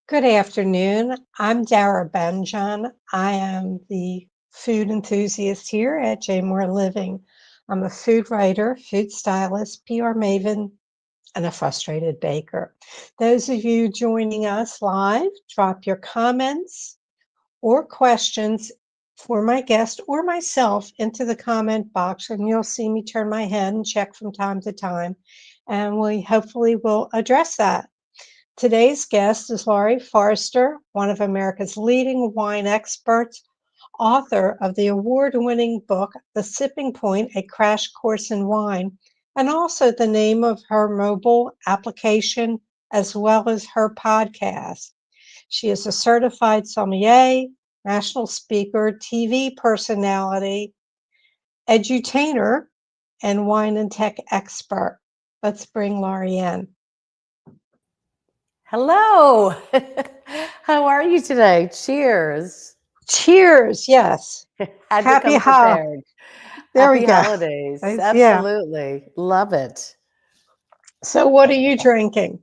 Good afternoon. I'm Dara Bunjon. I am the food enthusiast here at J Moore Living. I'm a food writer, food stylist, PR maven, and a frustrated baker. Those of you joining us live, drop your comments or questions for my guest or myself into the comment box, and you'll see me turn my head and check from time to time, and we hopefully will address that. Today's guest is Laurie Forster, one of America's leading wine experts, author of the award-winning book, The Sipping Point, A Crash Course in Wine, and also the name of her mobile application as well as her podcast. She is a certified sommelier, national speaker, TV personality, edutainer, and wine and tech expert. Let's bring Laurie in. Hello. How are you today? Cheers. Cheers. Yes. Had Happy to come prepared. There we Happy go. holidays. Yeah. Absolutely. Love it. So what are you drinking?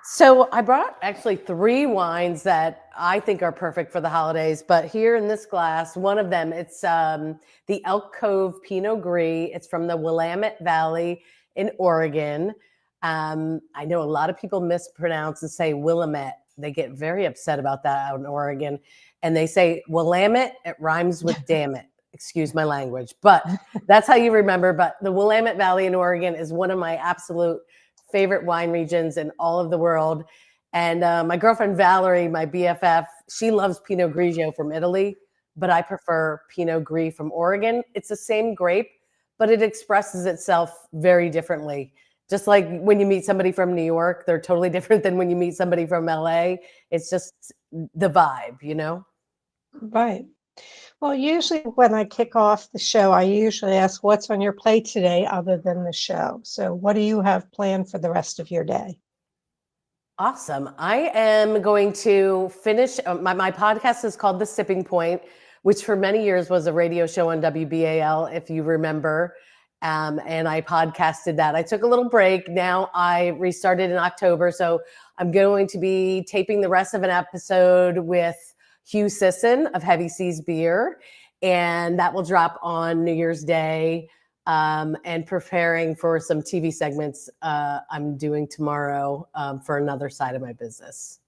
So I brought actually 3 wines that I think are perfect for the holidays, but here in this glass, one of them, it's the Elk Cove Pinot Gris. It's from the Willamette Valley in Oregon. I know a lot of people mispronounce and say Willamette. They get very upset about that out in Oregon. And they say Willamette, it rhymes with damn it. Excuse my language. But that's how you remember. But the Willamette Valley in Oregon is one of my absolute favorite wine regions in all of the world. And my girlfriend Valerie, my BFF, she loves Pinot Grigio from Italy, but I prefer Pinot Gris from Oregon. It's the same grape, but it expresses itself very differently. Just like when you meet somebody from New York, they're totally different than when you meet somebody from LA. It's just the vibe, you know? Right. Well, usually when I kick off the show, I usually ask what's on your plate today other than the show. So what do you have planned for the rest of your day? Awesome. I am going to finish, my podcast is called The Sipping Point, which for many years was a radio show on WBAL, if you remember. And I podcasted that. I took a little break. Now I restarted in October. So I'm going to be taping the rest of an episode with Hugh Sisson of Heavy Seas Beer. And that will drop on New Year's Day. And preparing for some TV segments I'm doing tomorrow for another side of my business.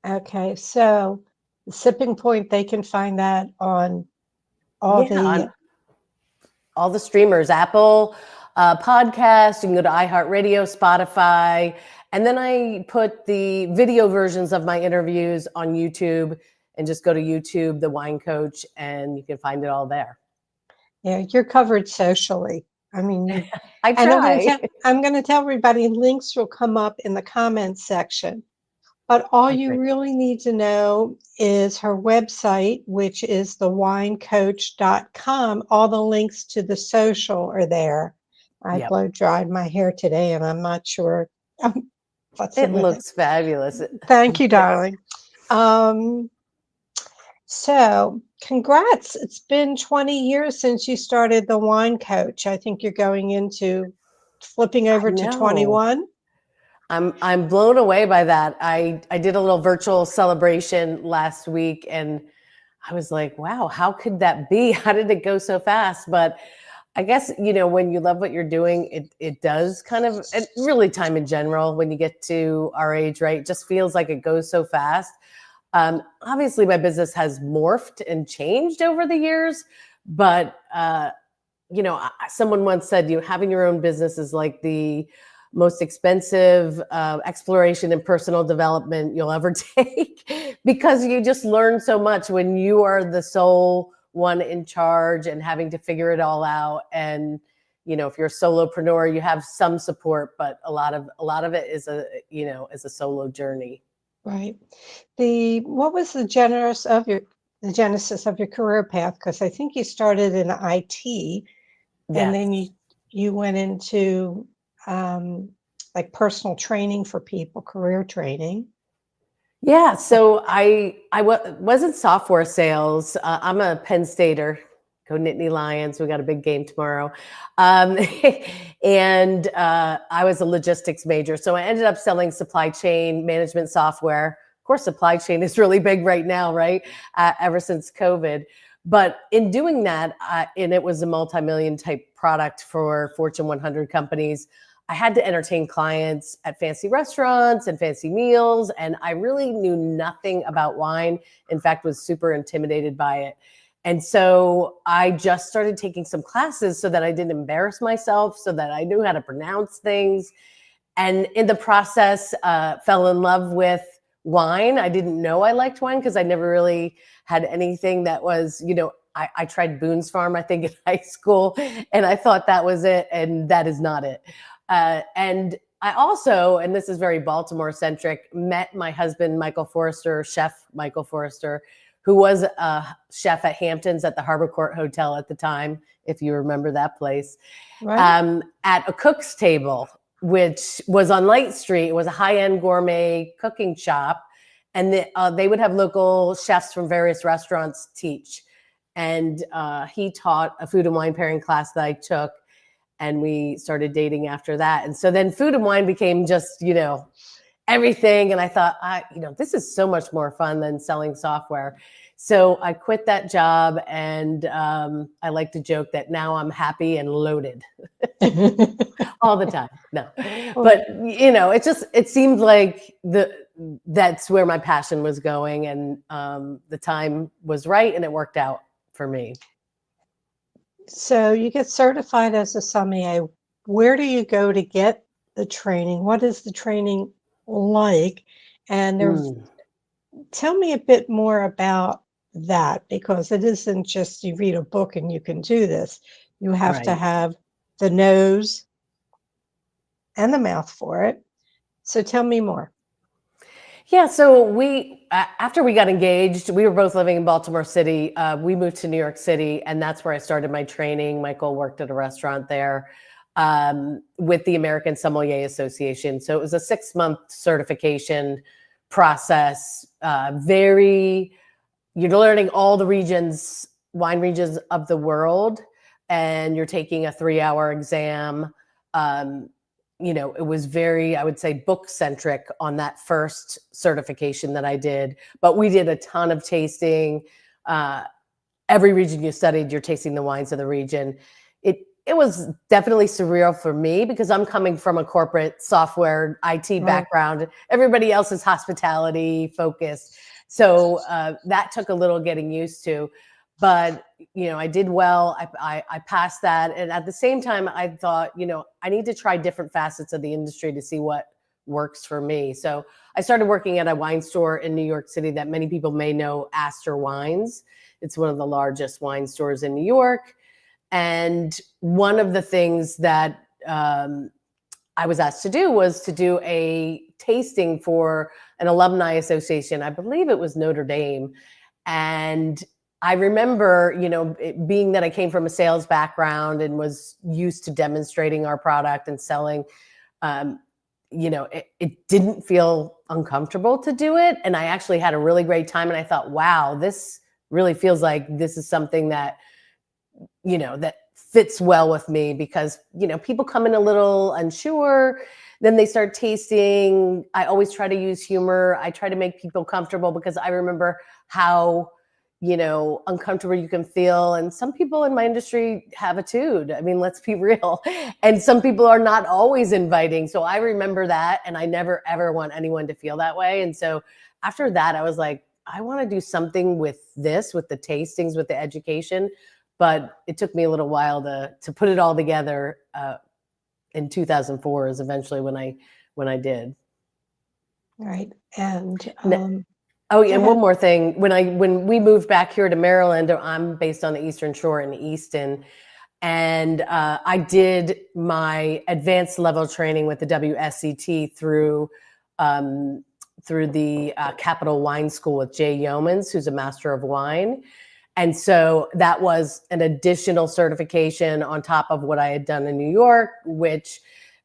Okay. So the Sipping Point, they can find that on on all the streamers, Apple Podcast, you can go to iHeartRadio, Spotify, and then I put the video versions of my interviews on YouTube, and just go to YouTube, The Wine Coach, and you can find it all there. Yeah, you're covered socially. I mean, I try. I'm going to tell everybody links will come up in the comments section. But all you really need to know is her website, which is thewinecoach.com. All the links to the social are there. I blow dried my hair today, and I'm not sure. It looks fabulous. Thank you, darling. So congrats. It's been 20 years since you started the Wine Coach. I think you're going into flipping over to 21. I'm blown away by that. I did a little virtual celebration last week, and I was like, wow, how could that be? How did it go so fast? But I guess, you know, when you love what you're doing, it does kind of, and really time in general, when you get to our age, right? It just feels like it goes so fast. Obviously my business has morphed and changed over the years, but, you know, someone once said, having your own business is like the most expensive exploration and personal development you'll ever take, because you just learn so much when you are the sole one in charge and having to figure it all out. And, you know, if you're a solopreneur, you have some support, but a lot of it is is a solo journey. Right. What was the genesis of your career path? Because I think you started in IT, and then you went into like personal training for people, career training. Yeah. So I was in software sales. I'm a Penn Stater, Go Nittany Lions. We got a big game tomorrow. Um, and I was a logistics major. So I ended up selling supply chain management software. Of course, supply chain is really big right now, right? Ever since COVID. But in doing that, and it was a multi-million type product for Fortune 100 companies, I had to entertain clients at fancy restaurants and fancy meals. And I really knew nothing about wine. In fact, was super intimidated by it. And so I just started taking some classes so that I didn't embarrass myself, so that I knew how to pronounce things. And in the process, fell in love with wine. I didn't know I liked wine because I never really had anything that was, I tried Boone's Farm, I think, in high school, and I thought that was it, and that is not it. And I also, and this is very Baltimore centric, met my husband, Michael Forster, Chef Michael Forster, who was a chef at Hamptons at the Harbor Court Hotel at the time, if you remember that place, Right. at a cook's table, which was on Light Street. It was a high-end gourmet cooking shop. And they would have local chefs from various restaurants teach. And he taught a food and wine pairing class that I took. And we started dating after that. And so then food and wine became just, everything. And I thought, this is so much more fun than selling software. So I quit that job, and I like to joke that now I'm happy and loaded all the time. No, but it seemed like that's where my passion was going, and the time was right, and it worked out for me. So you get certified as a sommelier. Where do you go to get the training? What is the training like? And tell me a bit more about that, because it isn't just you read a book and you can do this. You have to Right. have the nose and the mouth for it. So tell me more. Yeah, so we, after we got engaged, we were both living in Baltimore City. We moved to New York City, and that's where I started my training. Michael worked at a restaurant there with the American Sommelier Association. So it was a 6-month certification process. You're learning all the wine regions of the world, and you're taking a 3-hour exam. It was very, I would say, book centric on that first certification that I did, but we did a ton of tasting. Every region you studied, you're tasting the wines of the region. It was definitely surreal for me because I'm coming from a corporate software IT background. Everybody else is hospitality focused. So that took a little getting used to. But, I did well. I passed that. And at the same time, I thought, I need to try different facets of the industry to see what works for me. So I started working at a wine store in New York City that many people may know, Astor Wines. It's one of the largest wine stores in New York. And one of the things that I was asked to do was to do a tasting for an alumni association. I believe it was Notre Dame. And I remember, being that I came from a sales background and was used to demonstrating our product and selling, it didn't feel uncomfortable to do it. And I actually had a really great time. And I thought, wow, this really feels like this is something that that fits well with me, because, people come in a little unsure, then they start tasting. I always try to use humor. I try to make people comfortable, because I remember how, uncomfortable you can feel. And some people in my industry have attitude. I mean, let's be real. And some people are not always inviting. So I remember that. And I never, ever want anyone to feel that way. And so after that, I was like, I want to do something with this, with the tastings, with the education. But it took me a little while to put it all together. In 2004 is eventually when I did. Right. And and one more thing. When we moved back here to Maryland, I'm based on the Eastern Shore in Easton, and I did my advanced level training with the WSET through the Capital Wine School with Jay Yeomans, who's a master of wine. And so that was an additional certification on top of what I had done in New York, which,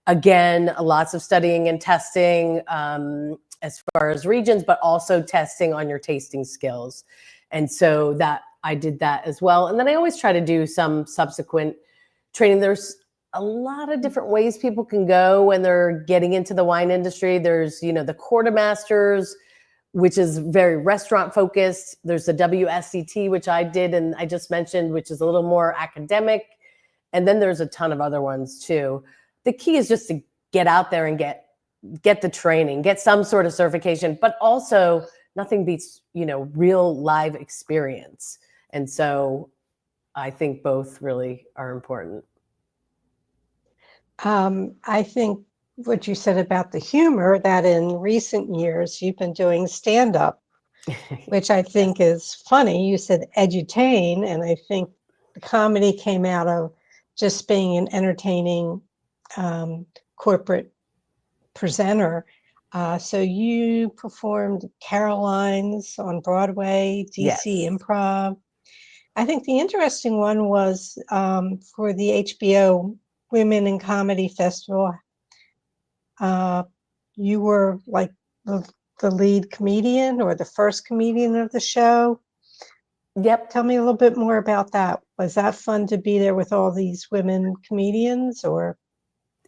again, lots of studying and testing as far as regions, but also testing on your tasting skills. And so that I did that as well. And then I always try to do some subsequent training. There's a lot of different ways people can go when they're getting into the wine industry. There's, the quartermasters, which is very restaurant focused. There's the WSET, which I did and I just mentioned, which is a little more academic. And then there's a ton of other ones too. The key is just to get out there and get the training, get some sort of certification, but also nothing beats, real live experience. And so I think both really are important. I think what you said about the humor, that in recent years you've been doing stand-up, which I think is funny. You said edutain, and I think the comedy came out of just being an entertaining corporate presenter. So you performed Caroline's on Broadway, DC Improv. I think the interesting one was for the HBO Women in Comedy Festival. You were like the lead comedian or the first comedian of the show. Yep. Tell me a little bit more about that. Was that fun to be there with all these women comedians, or?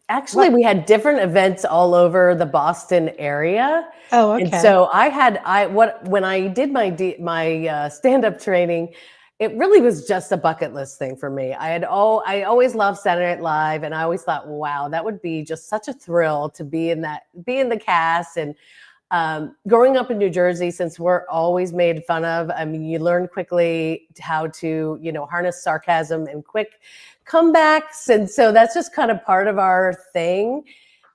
Actually, we had different events all over the Boston area. Oh, okay. And so when I did my stand-up training, it really was just a bucket list thing for me. I always loved Saturday Night Live, and I always thought, wow, that would be just such a thrill to be in the cast. And growing up in New Jersey, since we're always made fun of, I mean, you learn quickly how to, harness sarcasm and quick comebacks. And so that's just kind of part of our thing.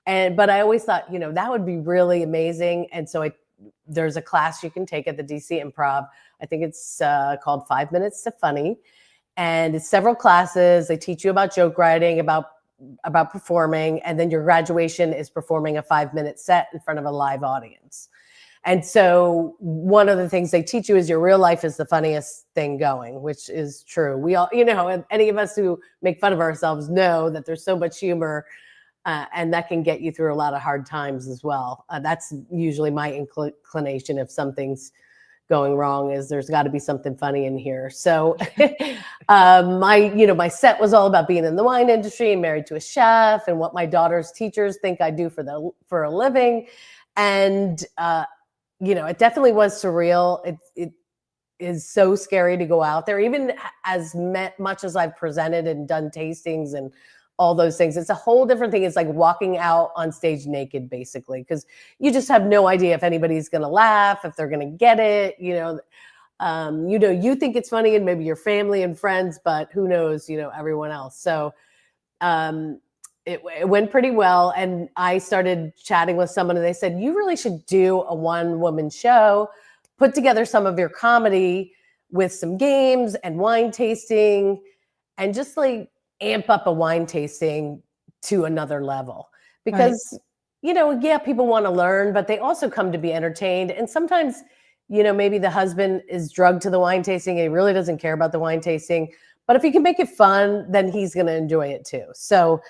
But I always thought, that would be really amazing. And so there's a class you can take at the DC Improv. I think it's called 5 Minutes to Funny. And it's several classes. They teach you about joke writing, about performing, and then your graduation is performing a 5-minute set in front of a live audience. And so one of the things they teach you is your real life is the funniest thing going, which is true. We all, any of us who make fun of ourselves know that there's so much humor, and that can get you through a lot of hard times as well. That's usually my inclination if something's going wrong, is there's got to be something funny in here. So my set was all about being in the wine industry and married to a chef and what my daughter's teachers think I do for a living. And it definitely was surreal. It is so scary to go out there, even as much as I've presented and done tastings and all those things. It's a whole different thing. It's like walking out on stage naked, basically, because you just have no idea if anybody's going to laugh, if they're going to get it. You think it's funny, and maybe your family and friends, but who knows, everyone else. So it went pretty well. And I started chatting with someone, and they said, you really should do a one-woman show, put together some of your comedy with some games and wine tasting, and just like amp up a wine tasting to another level. Because, people want to learn, but they also come to be entertained. And sometimes, maybe the husband is drugged to the wine tasting and he really doesn't care about the wine tasting. But if he can make it fun, then he's going to enjoy it too. So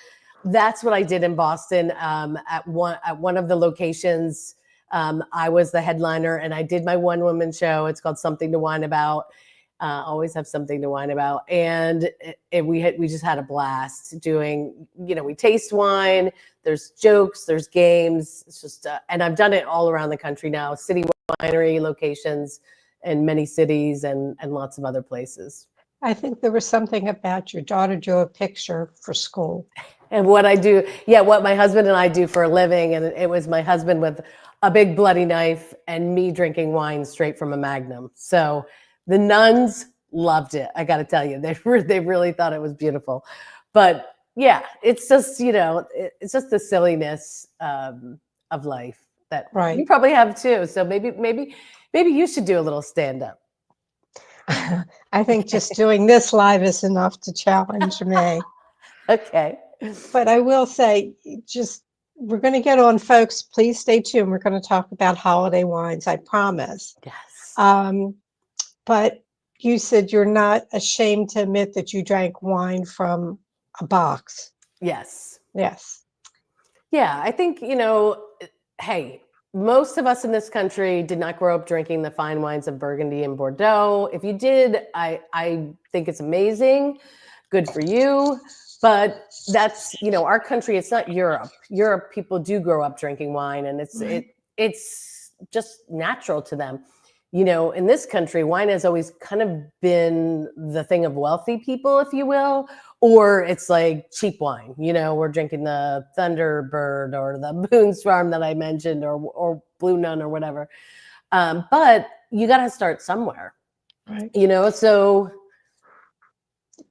that's what I did in Boston. At one of the locations, I was the headliner, and I did my one-woman show. It's called Something to Wine About. Always have something to wine about. And we just had a blast doing, we taste wine, there's jokes, there's games. It's just, and I've done it all around the country now, city winery locations in many cities and lots of other places. I think there was something about your daughter drew a picture for school. And what I do, what my husband and I do for a living. And it was my husband with a big bloody knife and me drinking wine straight from a Magnum. So the nuns loved it. I got to tell you, they really thought it was beautiful. But yeah, it's just, it's just the silliness of life that you probably have too. So maybe you should do a little stand-up. I think just doing this live is enough to challenge me. Okay. But I will say, we're going to get on, folks. Please stay tuned. We're going to talk about holiday wines, I promise. Yes. But you said you're not ashamed to admit that you drank wine from a box. Yes. Yes. Yeah, I think, hey, most of us in this country did not grow up drinking the fine wines of Burgundy and Bordeaux. If you did, I think it's amazing. Good for you. But that's, our country, it's not Europe. Europe, people do grow up drinking wine, and Right. it's just natural to them. In this country, wine has always kind of been the thing of wealthy people, if you will, or it's like cheap wine. We're drinking the Thunderbird or the Boone's Farm that I mentioned, or Blue Nun or whatever. But you got to start somewhere, Right. so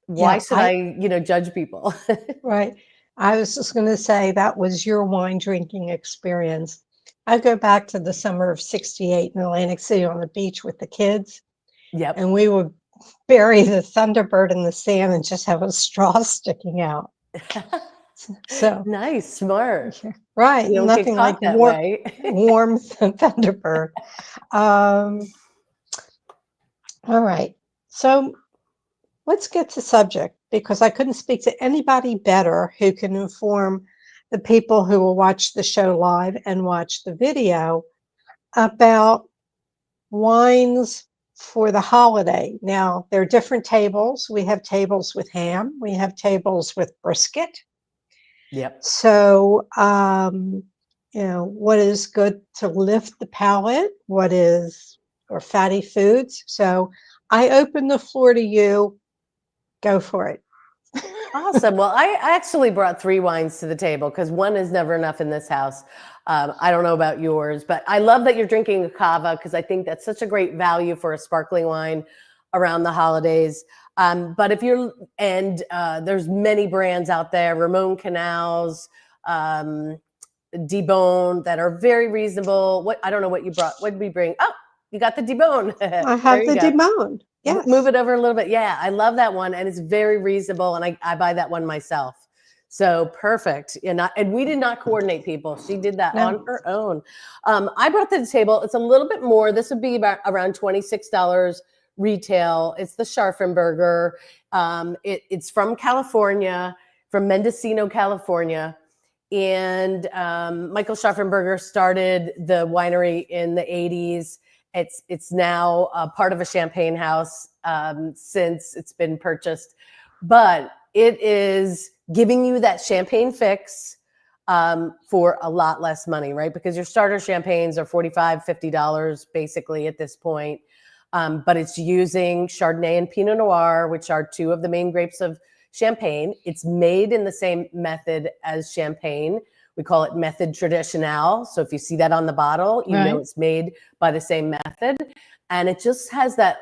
why Yeah, should I, judge people? right. I was just going to say that was your wine drinking experience. I go back to the summer of '68 in Atlantic City on the beach with the kids, Yep. and we would bury the Thunderbird in the sand and just have a straw sticking out. So, Nice, smart. right, You don't get nothing like caught that way. warmth and Thunderbird. Um, all right. So let's get to subject, because I couldn't speak to anybody better who can inform the people who will watch the show live and watch the video about wines for the holiday. Now, there are different tables. We have tables with ham, we have tables with brisket. Yep. So, what is good to lift the palate? Or fatty foods? So, I open the floor to you. Go for it. Awesome. Well, I actually brought 3 wines to the table because one is never enough in this house. I don't know about yours, but I love that you're drinking a cava because I think that's such a great value for a sparkling wine around the holidays. But there's many brands out there, Ramon Canals, Debone, that are very reasonable. I don't know what you brought. What did we bring? Oh, you got the Debone. I There have you the go. Dimone. Yes. Move it over a little bit. Yeah, I love that one, and it's very reasonable, and I buy that one myself. So perfect. And we did not coordinate, people. She did that No. on her own. I brought to the table. It's a little bit more. This would be about around $26 retail. It's the Scharfenberger. It's from California, from Mendocino, California. And Michael Scharfenberger started the winery in the 80s. It's now part of a champagne house since it's been purchased, but it is giving you that champagne fix for a lot less money, right? Because your starter champagnes are $45, $50 basically at this point. But it's using Chardonnay and Pinot Noir, which are 2 of the main grapes of Champagne. It's made in the same method as Champagne. We call it method traditionnel. So if you see that on the bottle, you know it's made by the same method. And it just has that,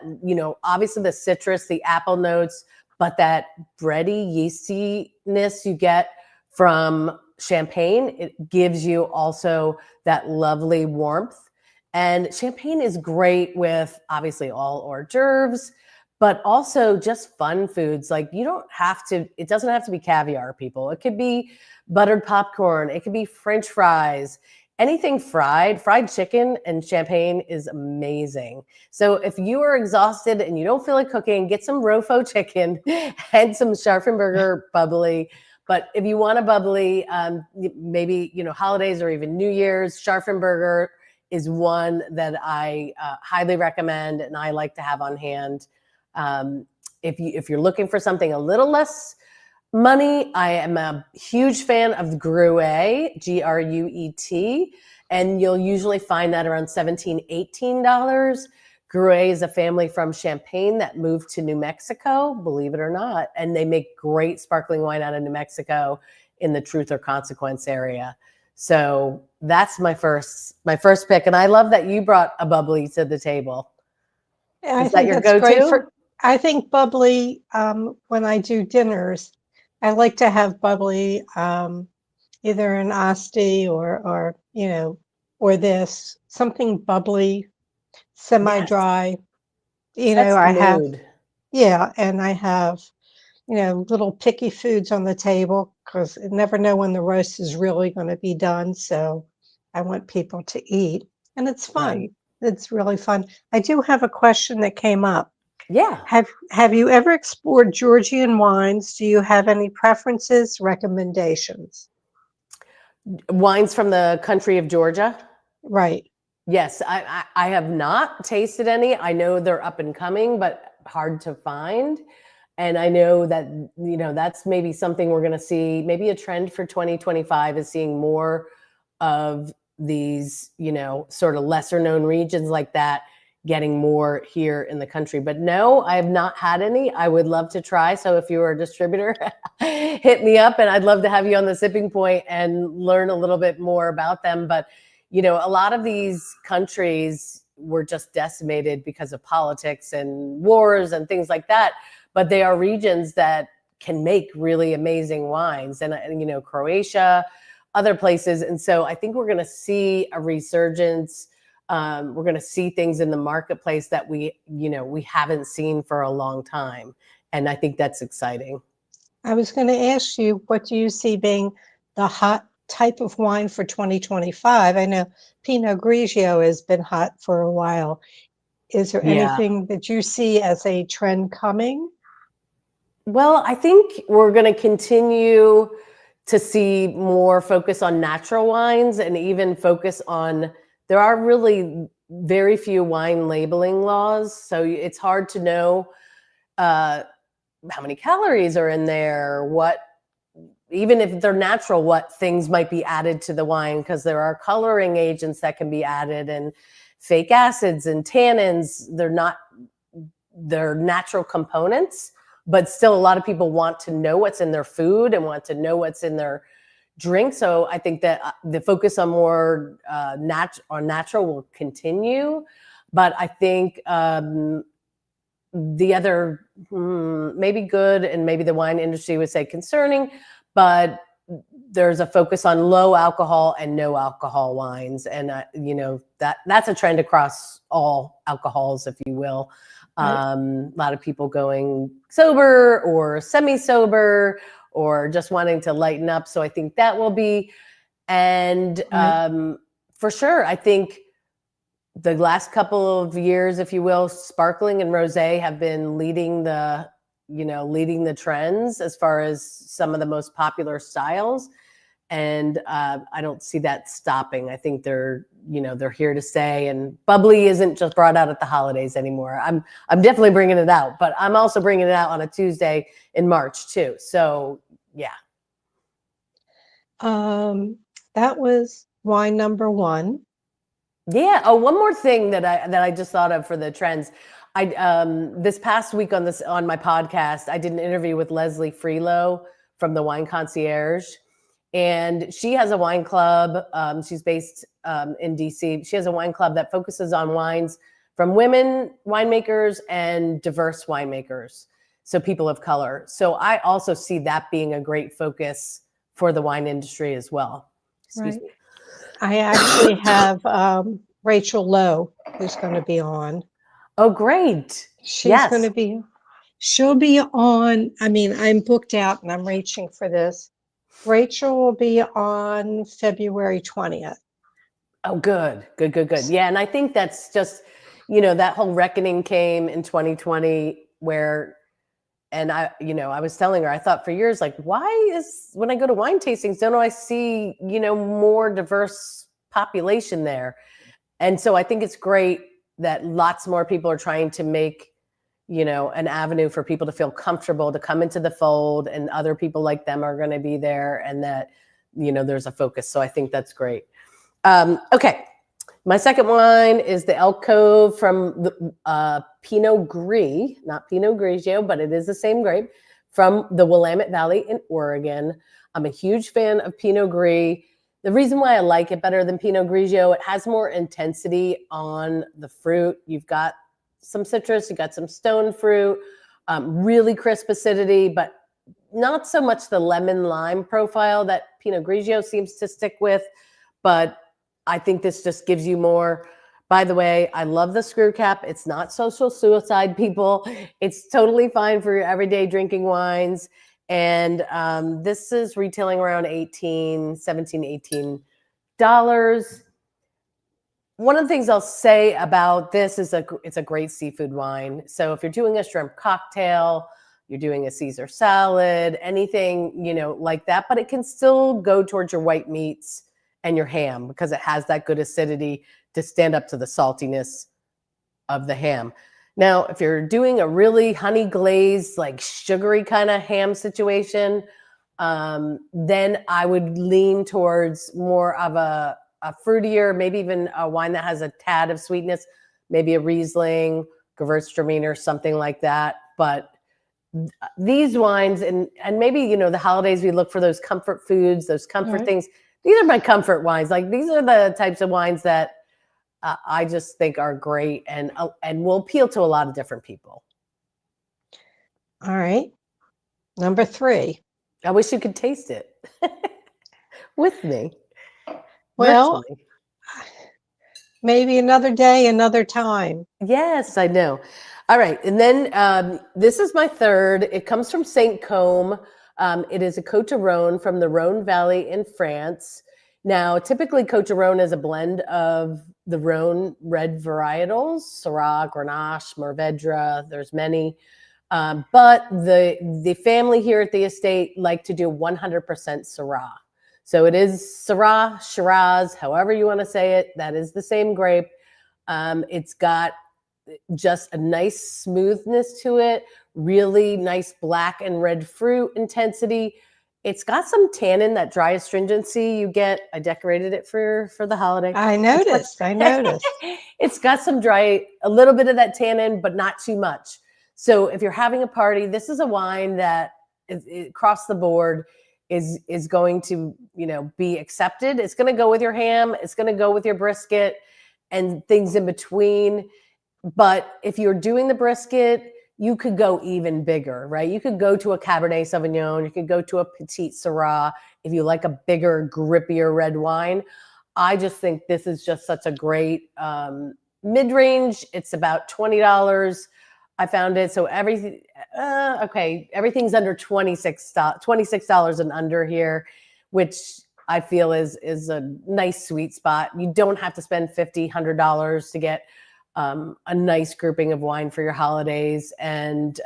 obviously the citrus, the apple notes, but that bready yeastiness you get from Champagne, it gives you also that lovely warmth. And Champagne is great with obviously all hors d'oeuvres, but also just fun foods. Like it doesn't have to be caviar, people. It could be buttered popcorn. It could be French fries, anything fried chicken, and Champagne is amazing. So if you are exhausted and you don't feel like cooking, get some Rofo chicken and some Scharfenberger bubbly. But if you want a bubbly, maybe, holidays or even New Year's, Scharfenberger is one that I highly recommend and I like to have on hand. If you're looking for something a little less money, I am a huge fan of the Gruet, Gruet, and you'll usually find that around $17, $18. Gruet is a family from Champagne that moved to New Mexico, believe it or not, and they make great sparkling wine out of New Mexico in the Truth or Consequence area. So that's my first pick, and I love that you brought a bubbly to the table. I Is that think your that's great go-to? I think bubbly, when I do dinners, I like to have bubbly, either an Asti or this, something bubbly, Yes. semi-dry. Sets the I have, mood. and I have, little picky foods on the table because I never know when the roast is really going to be done. So I want people to eat, and it's fun. Right. It's really fun. I do have a question that came up. Yeah. Have you ever explored Georgian wines? Do you have any preferences, recommendations? Wines from the country of Georgia? Right. Yes, I have not tasted any. I know they're up and coming, but hard to find. And I know that, that's maybe something we're going to see. Maybe a trend for 2025 is seeing more of these, sort of lesser known regions like that getting more here in the country. But no, I have not had any. I would love to try. So if you're a distributor, hit me up, and I'd love to have you on the Sipping Point and learn a little bit more about them. But a lot of these countries were just decimated because of politics and wars and things like that. But they are regions that can make really amazing wines, and Croatia, other places. And so I think we're going to see a resurgence. We're going to see things in the marketplace that we haven't seen for a long time. And I think that's exciting. I was going to ask you, what do you see being the hot type of wine for 2025? I know Pinot Grigio has been hot for a while. Is there Yeah. anything that you see as a trend coming? Well, I think we're going to continue to see more focus on natural wines, and even focus on, there are really very few wine labeling laws. So it's hard to know how many calories are in there, even if they're natural, what things might be added to the wine, because there are coloring agents that can be added, and fake acids and tannins. They're natural components, but still a lot of people want to know what's in their food and want to know what's in their drink. So I think that the focus on more natural will continue. But I think the other maybe good, and maybe the wine industry would say concerning, but there's a focus on low alcohol and no alcohol wines. And that's a trend across all alcohols, if you will. A lot of people going sober or semi-sober, or just wanting to lighten up. So I think that will be, and for sure, I think the last couple of years, if you will, sparkling and rosé have been leading the trends as far as some of the most popular styles. And I don't see that stopping. I think they're here to stay. And bubbly isn't just brought out at the holidays anymore. I'm definitely bringing it out, but I'm also bringing it out on a Tuesday in March too. So yeah. That was wine number one. Yeah. Oh, one more thing that I just thought of for the trends. This past week on my podcast, I did an interview with Leslie Freelow from the Wine Concierge. And she has a wine club. She's based in DC. She has a wine club that focuses on wines from women winemakers and diverse winemakers, so people of color. So I also see that being a great focus for the wine industry as well. Excuse me. I actually have Rachel Lowe, who's going to be on. Oh, great. She's going to be, she'll be on. I mean, I'm booked out and I'm reaching for this. Rachel will be on February 20th. Oh, good. Yeah. And I think that's just, that whole reckoning came in 2020 where, and I was telling her, I thought for years, like, when I go to wine tastings, don't I see, more diverse population there? And so I think it's great that lots more people are trying to make, an avenue for people to feel comfortable to come into the fold, and other people like them are going to be there, and that, there's a focus. So I think that's great. Okay. My second wine is the Elk Cove from the Pinot Gris, not Pinot Grigio, but it is the same grape, from the Willamette Valley in Oregon. I'm a huge fan of Pinot Gris. The reason why I like it better than Pinot Grigio, it has more intensity on the fruit. You've got some citrus, you've got some stone fruit, really crisp acidity, but not so much the lemon lime profile that Pinot Grigio seems to stick with. But I think this just gives you more. By the way, I love the screw cap. It's not social suicide, people. It's totally fine for your everyday drinking wines. And this is retailing around $17, $18. One of the things I'll say about this is it's a great seafood wine. So if you're doing a shrimp cocktail, you're doing a Caesar salad, anything, like that, but it can still go towards your white meats and your ham, because it has that good acidity to stand up to the saltiness of the ham. Now, if you're doing a really honey glazed, like sugary kind of ham situation, then I would lean towards more of a fruitier, maybe even a wine that has a tad of sweetness, maybe a Riesling, Gewürztraminer, something like that. But these wines, and maybe, you know, the holidays, we look for those comfort foods, those comfort Right. things. These are my comfort wines. Like, these are the types of wines that I just think are great and will appeal to a lot of different people. All right. Number 3. I wish you could taste it with me Well, virtually. maybe another day, another time. Yes, I know. All right, and then this is my third. It comes from Saint Côme. It is a Côte de Rhône from the Rhône Valley in France. Now, typically, Côte de Rhône is a blend of the Rhône red varietals: Syrah, Grenache, Mourvèdre. There's many, but the family here at the estate like to do 100% Syrah. So it is Syrah, Shiraz, however you want to say it. That is the same grape. It's got just a nice smoothness to it, really nice black and red fruit intensity. It's got some tannin, that dry astringency you get. I decorated it for the holiday. I It's noticed. I got, noticed. it's got some dry, a little bit of that tannin, but not too much. So if you're having a party, this is a wine that is across the board is going to, you know, be accepted. It's going to go with your ham. It's going to go with your brisket and things in between. But if you're doing the brisket, you could go even bigger, right? You could go to a Cabernet Sauvignon. You could go to a Petite Syrah if you like a bigger, grippier red wine. I just think this is just such a great mid-range. It's about $20. I found it. So everything, okay, everything's under $26 and under here, which I feel is a nice sweet spot. You don't have to spend $50, $100 to get a nice grouping of wine for your holidays. And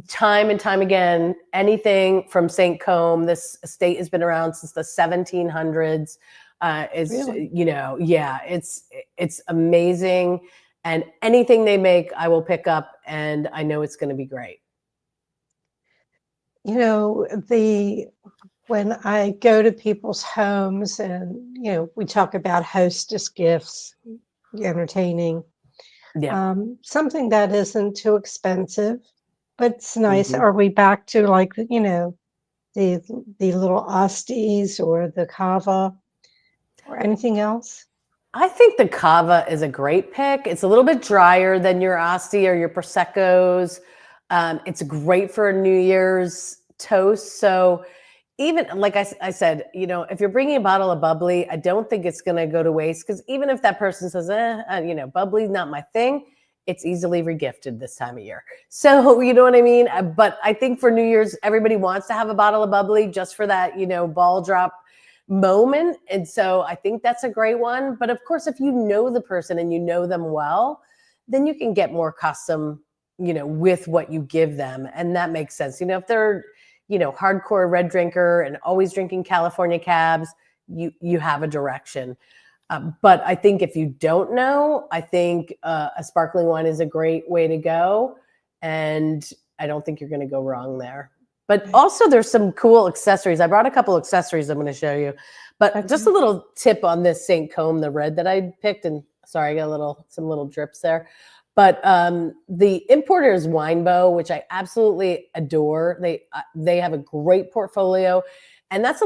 time and time again, anything from St. Côme, this estate has been around since the 1700s. Really? You know, yeah, it's amazing. And anything they make, I will pick up, and I know it's going to be great. You know, when I go to people's homes and, you know, we talk about hostess gifts, entertaining, Yeah. something that isn't too expensive, but it's nice. Mhm. Are we back to, like, you know, the little Osties or the Cava or anything else? I think the cava is a great pick. It's a little bit drier than your Asti or your Prosecco's. It's great for a New Year's toast. So even like I said, you know, if you're bringing a bottle of bubbly, I don't think it's going to go to waste, because even if that person says, you know, bubbly's not my thing, it's easily regifted this time of year. So, you know what I mean? But I think for New Year's, everybody wants to have a bottle of bubbly just for that, you know, ball drop moment. And so I think that's a great one. But of course, if you know the person and you know them well, then you can get more custom, you know, with what you give them. And that makes sense. You know, if they're, you know, hardcore red drinker and always drinking California cabs, you have a direction. But I think if you don't know, I think a sparkling wine is a great way to go. And I don't think you're going to go wrong there. But Right. also there's some cool accessories. I brought a couple accessories I'm going to show you. But just a Okay. little tip on this St. Côme, the red that I picked. And sorry, I got some little drips there. But the importer is Winebow, which I absolutely adore. They have a great portfolio. And that's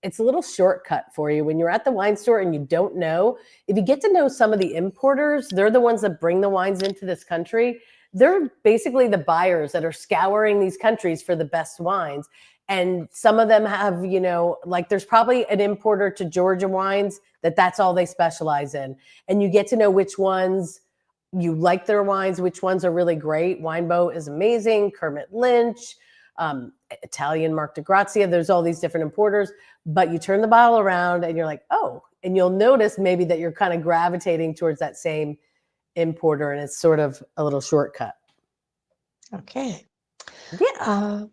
it's a little shortcut for you when you're at the wine store and you don't know. If you get to know some of the importers, they're the ones that bring the wines into this country. They're basically the buyers that are scouring these countries for the best wines. And some of them have, you know, like there's probably an importer to Georgia wines that's all they specialize in. And you get to know which ones you like their wines, which ones are really great. Winebow is amazing. Kermit Lynch, Italian Mark de Grazia. There's all these different importers, but you turn the bottle around and you're like, oh, and you'll notice maybe that you're kind of gravitating towards that same importer, and it's sort of a little shortcut. Okay. Yeah.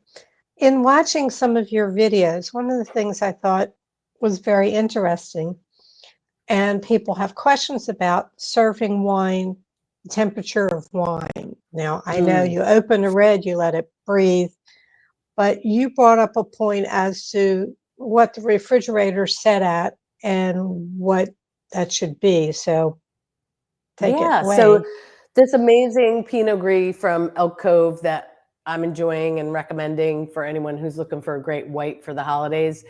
In watching some of your videos, one of the things I thought was very interesting. And people have questions about serving wine, the temperature of wine. Now, I know Mm. you open a red, you let it breathe, but you brought up a point as to what the refrigerator set at and what that should be. So take it Yeah. So away. this amazing Pinot Gris from Elk Cove that I'm enjoying and recommending for anyone who's looking for a great white for the holidays.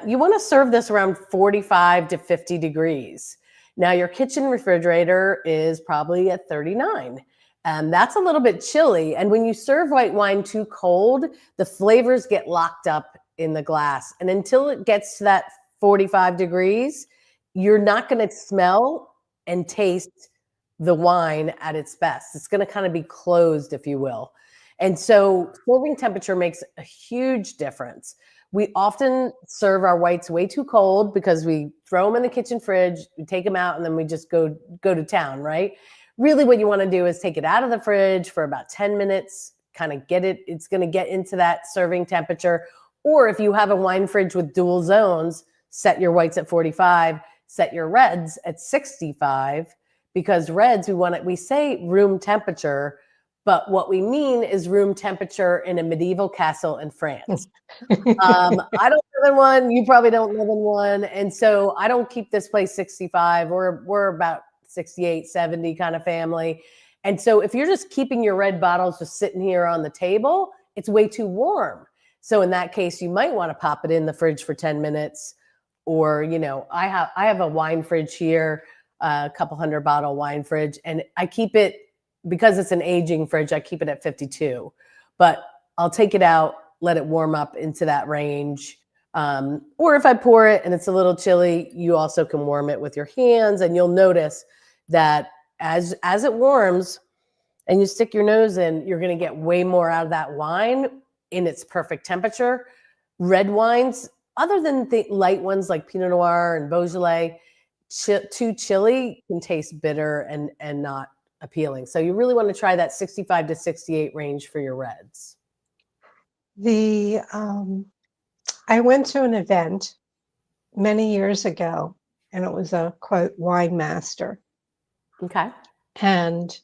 You want to serve this around 45 to 50 degrees. Now, your kitchen refrigerator is probably at 39. That's a little bit chilly. And when you serve white wine too cold, the flavors get locked up in the glass. And until it gets to that 45 degrees, you're not going to smell and taste the wine at its best. It's going to kind of be closed, if you will. And so serving temperature makes a huge difference. We often serve our whites way too cold because we throw them in the kitchen fridge, we take them out, and then we just go to town, right? Really what you want to do is take it out of the fridge for about 10 minutes, kind of it's going to get into that serving temperature. Or if you have a wine fridge with dual zones, set your whites at 45, set your reds at 65, because reds, we say room temperature, but what we mean is room temperature in a medieval castle in France. I don't live in one. You probably don't live in one. And so I don't keep this place 65. We're about 68, 70 kind of family. And so if you're just keeping your red bottles just sitting here on the table, it's way too warm. So in that case, you might want to pop it in the fridge for 10 minutes. Or, I have a wine fridge here, a couple 100-bottle wine fridge, and I keep it, because it's an aging fridge, I keep it at 52. But I'll take it out, let it warm up into that range. Or if I pour it and it's a little chilly, you also can warm it with your hands, and you'll notice that as it warms and you stick your nose in, you're going to get way more out of that wine in its perfect temperature. Red wines, other than the light ones like Pinot Noir and Beaujolais, too chilly can taste bitter and not appealing. So you really want to try that 65 to 68 range for your reds. I went to an event many years ago, and it was a quote wine master. Okay. And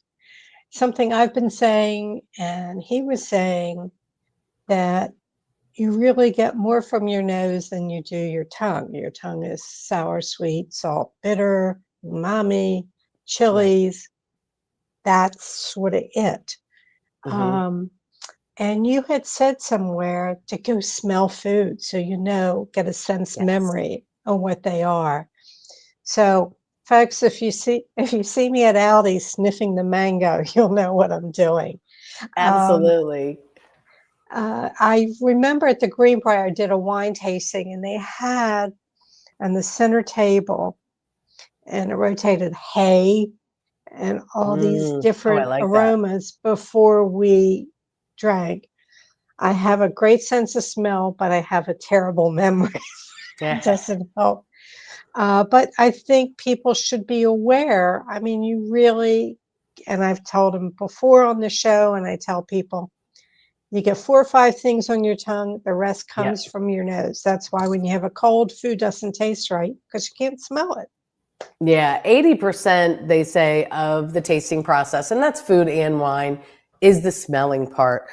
something I've been saying, and he was saying that you really get more from your nose than you do your tongue. Your tongue is sour, sweet, salt, bitter, umami, Right. chilies. That's sort of it. Mm-hmm. And you had said somewhere to go smell food so get a sense Yes. memory of what they are. So, folks, if you see me at Aldi sniffing the mango, you'll know what I'm doing. Um, Absolutely. I remember at the Greenbrier I did a wine tasting, and they had on the center table, and it rotated hay and all these Oh, I different like that. aromas before we drank. I have a great sense of smell, but I have a terrible memory. It Yeah. doesn't help. But I think people should be aware. I mean, you really, and I've told them before on the show, and I tell people, you get 4 or 5 things on your tongue, the rest Yeah. comes from your nose. That's why when you have a cold, food doesn't taste right because you can't smell it. Yeah. 80%, they say, of the tasting process, and that's food and wine, is the smelling part.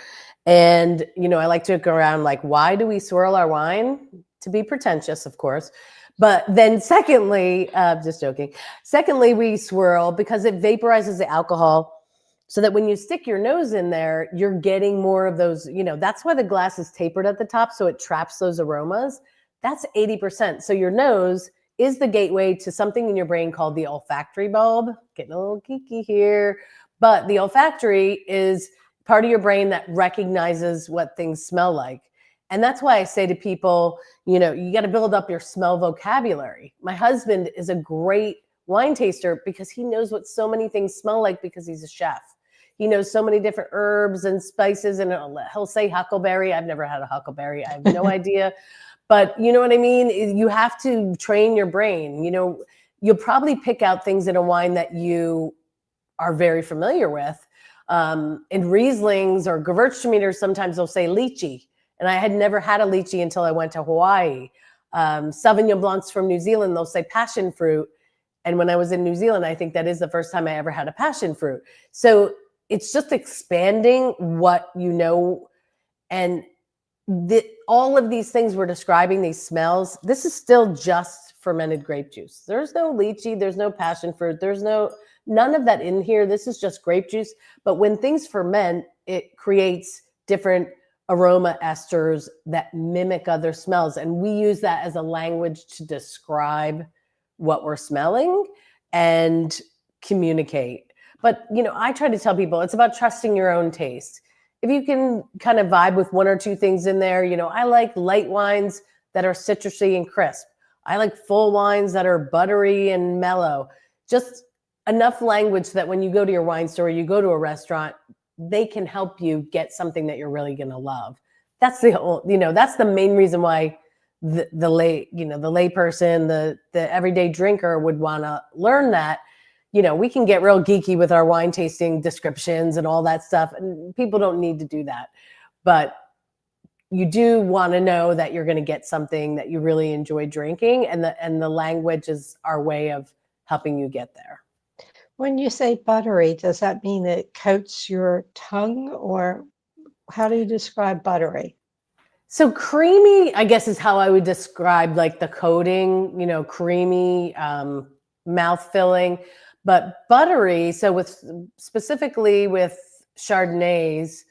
And, I like to go around like, why do we swirl our wine? To be pretentious, of course. But then secondly, just joking. Secondly, we swirl because it vaporizes the alcohol so that when you stick your nose in there, you're getting more of those, that's why the glass is tapered at the top. So it traps those aromas. That's 80%. So your nose is the gateway to something in your brain called the olfactory bulb. Getting a little geeky here. But the olfactory is part of your brain that recognizes what things smell like. And that's why I say to people, you got to build up your smell vocabulary. My husband is a great wine taster because he knows what so many things smell like because he's a chef. He knows so many different herbs and spices, and he'll say huckleberry. I've never had a huckleberry. I have no idea. But you know what I mean? You have to train your brain. You'll probably pick out things in a wine that you are very familiar with. In Rieslings or Gewürztraminer, sometimes they'll say lychee. And I had never had a lychee until I went to Hawaii. Sauvignon Blancs from New Zealand, they'll say passion fruit. And when I was in New Zealand, I think that is the first time I ever had a passion fruit. So it's just expanding what you know. And all of these things we're describing, these smells, this is still just fermented grape juice. There's no lychee, there's no passion fruit, there's none of that in here. This is just grape juice. But when things ferment, it creates different aroma esters that mimic other smells. And we use that as a language to describe what we're smelling and communicate. But, I try to tell people it's about trusting your own taste. If you can kind of vibe with one or two things in there, I like light wines that are citrusy and crisp. I like full wines that are buttery and mellow. Just enough language that when you go to your wine store, you go to a restaurant, they can help you get something that you're really going to love. That's that's the main reason why the layperson, the everyday drinker would want to learn that. We can get real geeky with our wine tasting descriptions and all that stuff, and people don't need to do that. But you do want to know that you're going to get something that you really enjoy drinking, and the language is our way of helping you get there. When you say buttery, does that mean it coats your tongue, or how do you describe buttery? So creamy, I guess, is how I would describe like the coating, creamy, mouth filling, but buttery. So specifically with Chardonnays,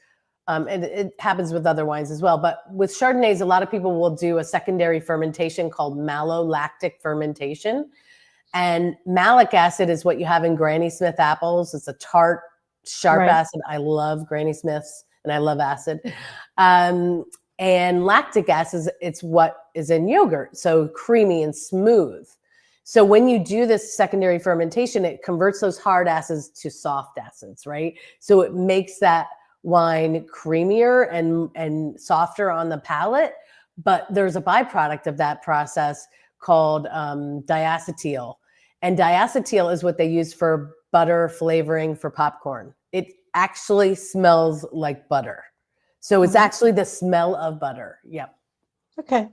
and it happens with other wines as well, but with Chardonnays, a lot of people will do a secondary fermentation called malolactic fermentation. And malic acid is what you have in Granny Smith apples. It's a tart, sharp acid. I love Granny Smiths and I love acid. And lactic acid, it's what is in yogurt. So creamy and smooth. So when you do this secondary fermentation, it converts those hard acids to soft acids, right? So it makes that wine creamier and softer on the palate. But there's a byproduct of that process called diacetyl. And diacetyl is what they use for butter flavoring for popcorn. It actually smells like butter. So it's actually the smell of butter. Yep. Okay.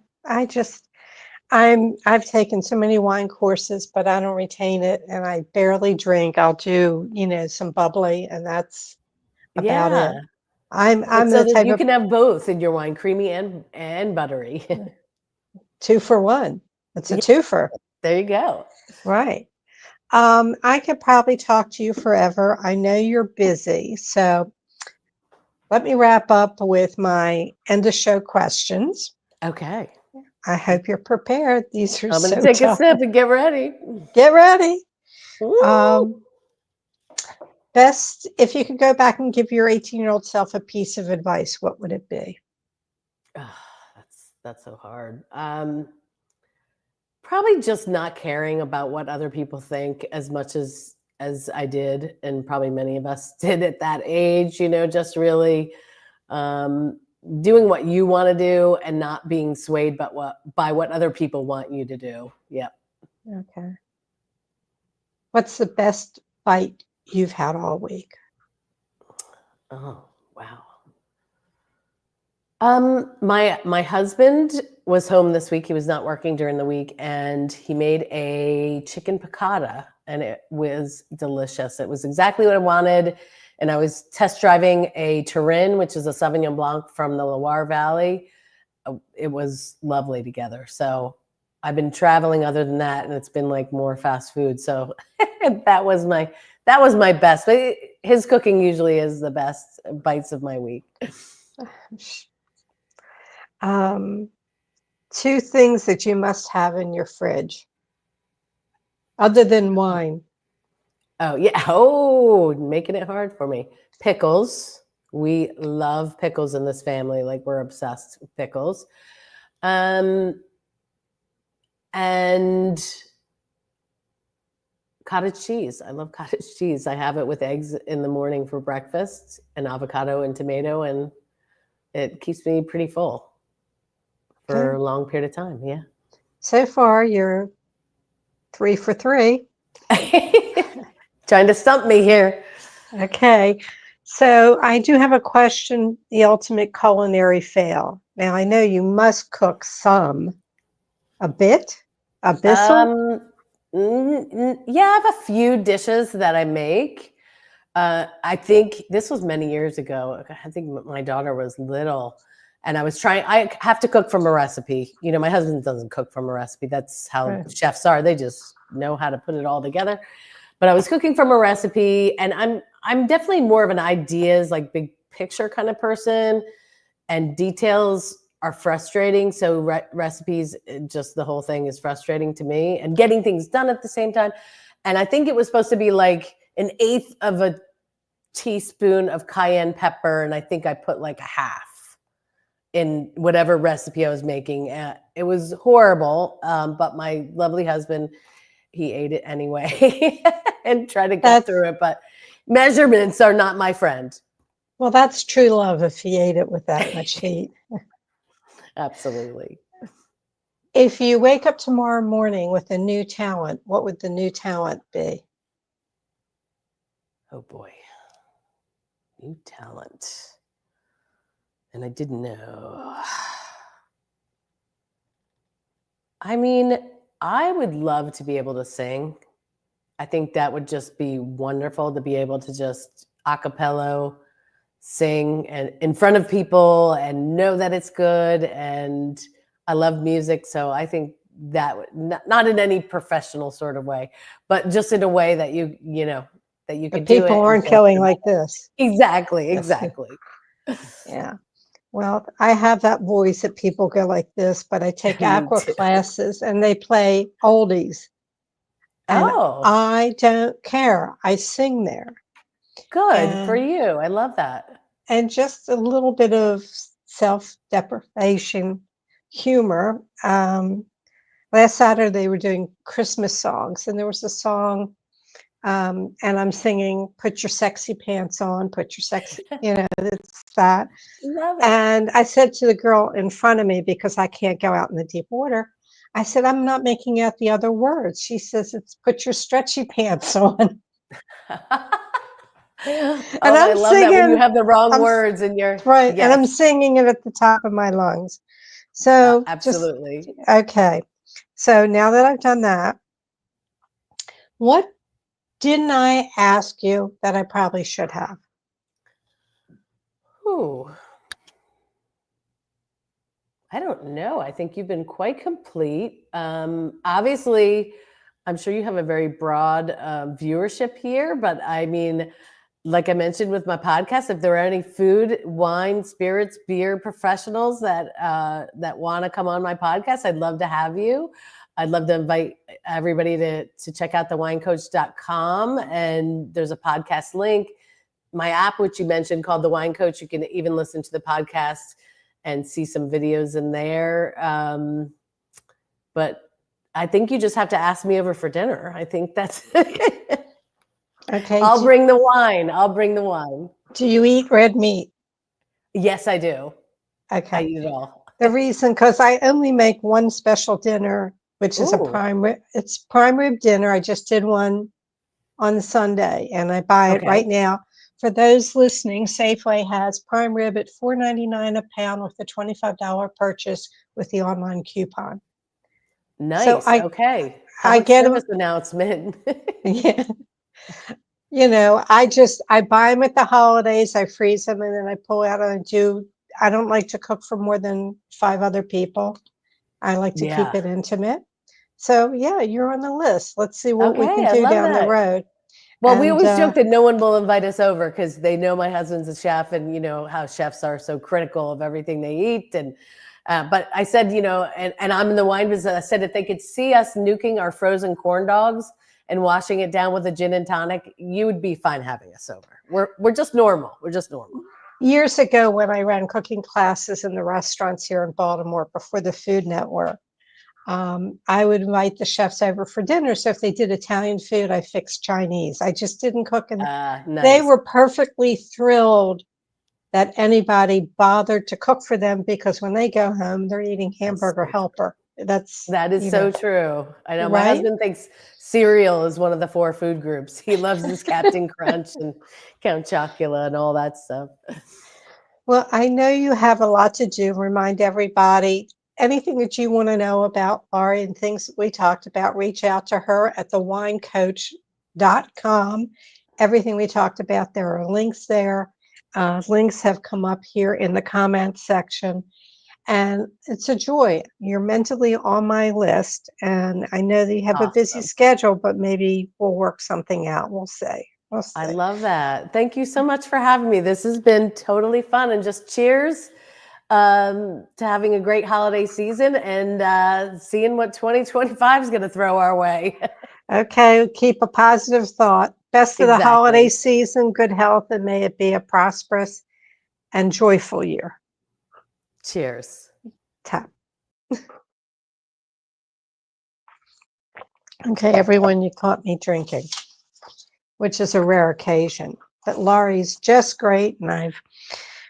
I've taken so many wine courses, but I don't retain it, and I barely drink. I'll do, some bubbly, and that's about it. I'm so the type you of can have both in your wine, creamy and buttery. 2 for 1. It's a twofer. There you go. Right. I could probably talk to you forever. I know you're busy, so let me wrap up with my end of show questions. Okay. I hope you're prepared. These are I'm going to so take tough. a sip and get ready. Get ready. Best, if you could go back and give your 18-year-old self a piece of advice, what would it be? That's so hard. Probably just not caring about what other people think as much as I did, and probably many of us did at that age, just really doing what you want to do and not being swayed by what other people want you to do. Yep. Okay. What's the best bite you've had all week? Oh, wow. My husband was home this week. He was not working during the week, and he made a chicken piccata, and it was delicious. It was exactly what I wanted. And I was test driving a Turin, which is a Sauvignon Blanc from the Loire Valley. It was lovely together. So I've been traveling other than that, and it's been like more fast food. So that was my best. But his cooking usually is the best bites of my week. 2 things that you must have in your fridge, other than wine. Oh, yeah. Oh, making it hard for me. Pickles. We love pickles in this family. Like, we're obsessed with pickles. And cottage cheese. I love cottage cheese. I have it with eggs in the morning for breakfast, and avocado and tomato, and it keeps me pretty full for a long period of time. Yeah. So far, you're 3 for 3. Trying to stump me here. Okay. So I do have a question, the ultimate culinary fail. Now, I know you must cook some. A bit? A bissel? Um, yeah, I have a few dishes that I make. I think this was many years ago. I think my daughter was little, and I was trying. I have to cook from a recipe. You know, my husband doesn't cook from a recipe. That's how Right. chefs are. They just know how to put it all together. But I was cooking from a recipe, and I'm definitely more of an ideas, like big picture kind of person, and details are frustrating. So recipes, just the whole thing is frustrating to me, and getting things done at the same time. And I think it was supposed to be like an eighth of a teaspoon of cayenne pepper, and I think I put like a half in whatever recipe I was making. It was horrible, but my lovely husband, he ate it anyway and tried to get That's through it. But measurements are not my friend. well, that's true love if he ate it with that much heat. Absolutely. If you wake up tomorrow morning with a new talent, what would the new talent be? Oh boy, new talent. And I didn't know. I mean, I would love to be able to sing. I think that would just be wonderful to be able to just a cappella sing and in front of people and know that it's good. And I love music, so I think that would not in any professional sort of way, but just in a way that you know that you The could do people it and aren't feel going good about like this. it. Exactly, Yes. exactly. Yeah. Well, I have that voice that people go like this, but I take Me aqua too. classes and they play oldies. And Oh, I don't care. I sing there. good for And you. I love that. just a little bit of self-deprivation humor. Last Saturday they were doing Christmas songs, and there was a song, and I'm singing "Put your sexy pants on, put your sexy," it's that. Love it. And I said to the girl in front of me, because I can't go out in the deep water, I said, "I'm not making out the other words." She says, "It's put your stretchy pants on." Oh, And I I'm love that when you singing, have the wrong I'm words in your right, and I'm yes, singing it at the top of my lungs. So just absolutely. okay. So now that I've done that, what didn't I ask you that I probably should have? Ooh, I don't know. I think you've been quite complete. Obviously, I'm sure you have a very broad viewership here, but I mean, like I mentioned with my podcast, if there are any food, wine, spirits, beer professionals that want to come on my podcast, I'd love to have you. I'd love to invite everybody to check out thewinecoach.com, and there's a podcast link. My app, which you mentioned, called The Wine Coach, you can even listen to the podcast and see some videos in there. But I think you just have to ask me over for dinner. I think that's Okay. I'll bring the wine. I'll bring the wine. Do you eat red meat? Yes, I do. I Okay. eat it all. The reason, because I only make one special dinner, which is a Ooh, prime rib. It's prime rib dinner. I just did one on Sunday, and I buy it right okay. now. For those listening, Safeway has prime rib at $4.99 a pound with a $25 purchase with the online coupon. So Nice. Okay. I Public get service them. announcement. Yeah. I buy them at the holidays, I freeze them, and then I pull out and I don't like to cook for more than 5 other people. I like to keep Yeah. it intimate. So, yeah, you're on the list. Let's see what we can Okay. I do love down the that. road. Well, we And always joke that no one will invite us over because they know my husband's a chef, and you know how chefs are so critical of everything they eat. And but I said, and I'm in the wine business. I said if they could see us nuking our frozen corn dogs and washing it down with a gin and tonic, you would be fine having us over. We're just normal. We're just normal. years ago, when I ran cooking classes in the restaurants here in Baltimore before the Food Network, I would invite the chefs over for dinner. So if they did Italian food, I fixed Chinese. I just didn't cook. And they Nice. were perfectly thrilled that anybody bothered to cook for them, because when they go home, they're eating That's hamburger so true. helper. That's, That is so true. I know my right? husband thinks cereal is one of the 4 food groups. He loves his Captain Crunch and Count Chocula and all that stuff. Well, I know you have a lot to do. Remind everybody anything that you want to know about Laurie and things that we talked about, reach out to her at thewinecoach.com. Everything we talked about, there are links there. Links have come up here in the comments section. And it's a joy. You're mentally on my list. And I know that you have a busy Awesome. schedule, but maybe we'll work something out. We'll see. We'll see. I love that. Thank you so much for having me. This has been totally fun, and just cheers to having a great holiday season and seeing what 2025 is going to throw our way. Okay, keep a positive thought. Best of the holiday Exactly. season, good health, and may it be a prosperous and joyful year. Cheers. Tap. Okay, everyone, you caught me drinking, which is a rare occasion. But Laurie's just great, and I've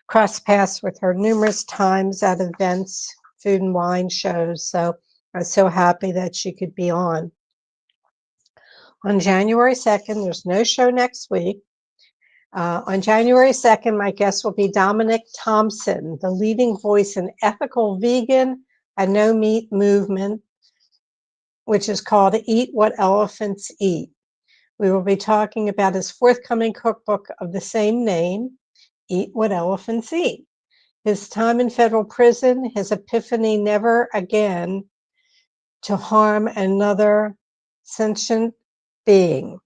crossed paths with her numerous times at events, food and wine shows. So I was so happy that she could be on. On January 2nd, there's no show next week. On January 2nd, my guest will be Dominic Thompson, the leading voice in ethical vegan and no meat movement, which is called Eat What Elephants Eat. We will be talking about his forthcoming cookbook of the same name, Eat What Elephants Eat. His time in federal prison, his epiphany never again to harm another sentient being.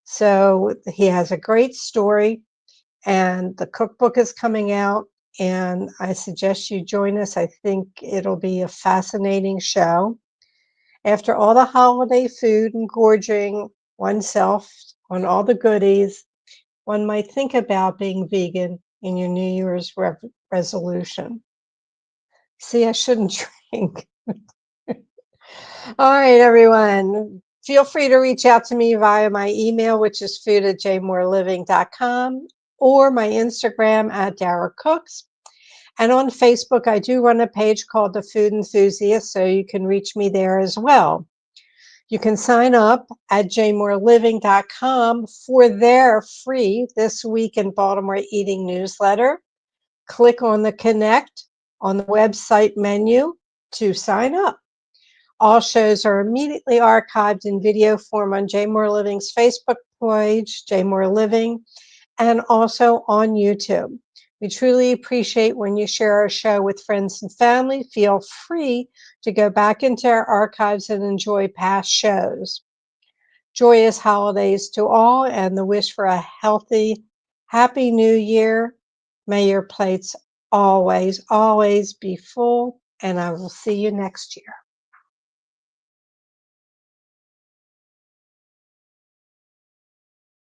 So he has a great story, and the cookbook is coming out, and I suggest you join us. I think it'll be a fascinating show. After all the holiday food and gorging oneself on all the goodies, one might think about being vegan in your New Year's resolution. See, I shouldn't drink. All right, everyone. Feel free to reach out to me via my email, which is food@jmoreliving.com, or my Instagram at Dara Cooks. And on Facebook, I do run a page called the Food Enthusiast, so you can reach me there as well. You can sign up at jmoreliving.com for their free This Week in Baltimore Eating newsletter. Click on the Connect on the website menu to sign up. All shows are immediately archived in video form on J More Living's Facebook page, J More Living, and also on YouTube. We truly appreciate when you share our show with friends and family. Feel free to go back into our archives and enjoy past shows. Joyous holidays to all, and the wish for a healthy, happy new year. May your plates always, always be full, and I will see you next year.